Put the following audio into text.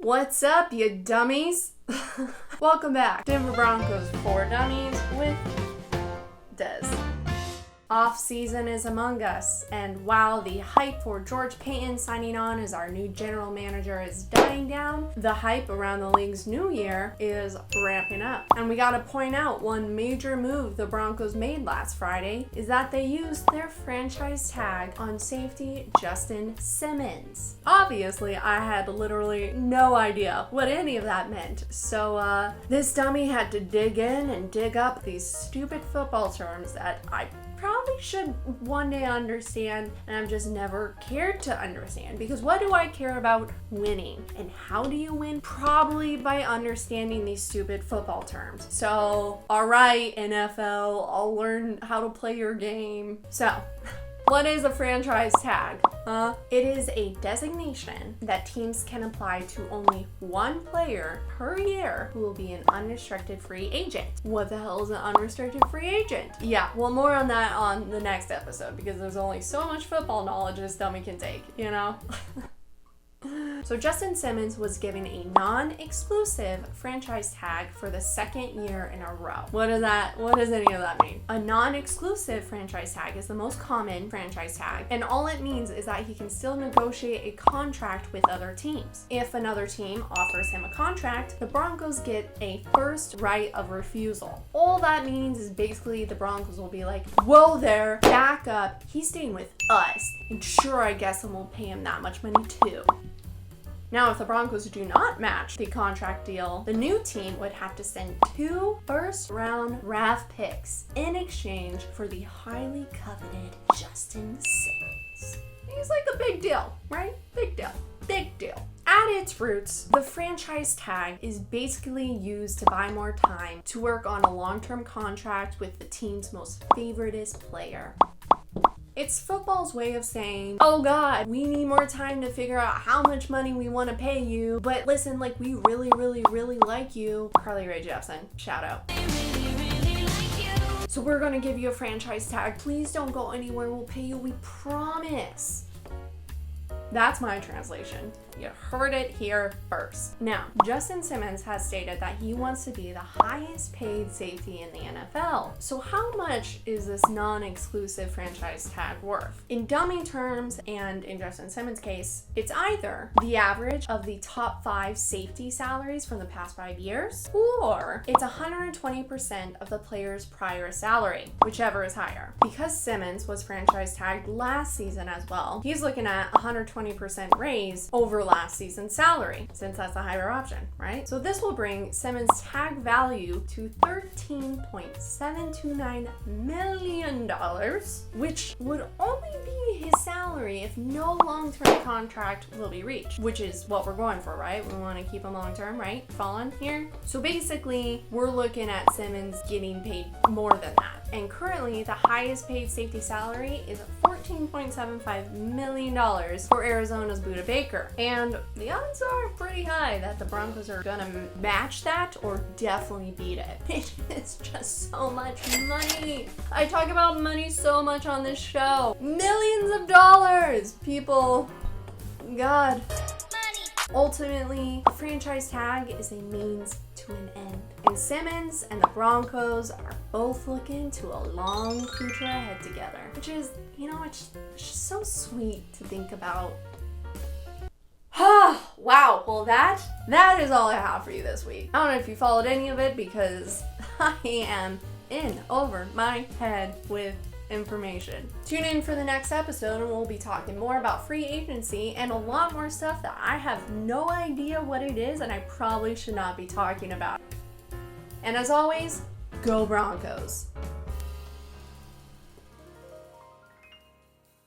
What's up, you dummies? Welcome back. Denver Broncos for Dummies with Des. Offseason is among us, and while the hype for George Paton signing on as our new general manager is dying down, the hype around the league's new year is ramping up. And we gotta point out one major move the Broncos made last Friday is that they used their franchise tag on safety Justin Simmons. Obviously, I had literally no idea what any of that meant, so this dummy had to dig in and dig up these stupid football terms that I probably should one day understand, and I've just never cared to understand, because what do I care about? Winning. And how do you win? Probably by understanding these stupid football terms. So, alright, NFL, I'll learn how to play your game. So, what is a franchise tag? It is a designation that teams can apply to only one player per year who will be an unrestricted free agent. What the hell is an unrestricted free agent? Yeah, well, more on that on the next episode, because there's only so much football knowledge this dummy can take, you know? So Justin Simmons was given a non-exclusive franchise tag for the second year in a row. What does any of that mean? A non-exclusive franchise tag is the most common franchise tag, and all it means is that he can still negotiate a contract with other teams. If another team offers him a contract, the Broncos get a first right of refusal. All that means is basically the Broncos will be like, whoa there, back up, he's staying with us, and sure, I guess, and we'll pay him that much money too. Now, if the Broncos do not match the contract deal, the new team would have to send 2 first-round draft picks in exchange for the highly coveted Justin Simmons. He's like a big deal, right? Big deal. Big deal. At its roots, the franchise tag is basically used to buy more time to work on a long-term contract with the team's most favoritist player. It's football's way of saying, oh God, we need more time to figure out how much money we want to pay you, but listen, like, we really, really, really like you. Carly Rae Jepsen, shout out. So we're gonna give you a franchise tag. Please don't go anywhere, we'll pay you, we promise. That's my translation. You heard it here first. Now, Justin Simmons has stated that he wants to be the highest paid safety in the NFL. So how much is this non-exclusive franchise tag worth? In dummy terms, and in Justin Simmons' case, it's either the average of the top 5 safety salaries from the past 5 years, or it's 120% of the player's prior salary, whichever is higher. Because Simmons was franchise tagged last season as well, he's looking at 120% raise over last season's salary, since that's a higher option, right? So this will bring Simmons' tag value to $13.729 million, which would only be his salary if no long-term contract will be reached, which is what we're going for, right? We want to keep him long-term, right? Following here? So basically, we're looking at Simmons getting paid more than that. And currently, the highest paid safety salary is $14.75 million for Arizona's Budda Baker. And the odds are pretty high that the Broncos are gonna match that or definitely beat it. It is just so much money. I talk about money so much on this show. Millions of dollars, people. God. Ultimately, a franchise tag is a means to an end. And Simmons and the Broncos are both looking to a long future ahead together, which is, you know, it's just so sweet to think about. Wow, well that is all I have for you this week. I don't know if you followed any of it, because I am in over my head with information. Tune in for the next episode, and we'll be talking more about free agency and a lot more stuff that I have no idea what it is, and I probably should not be talking about. And as always, go Broncos!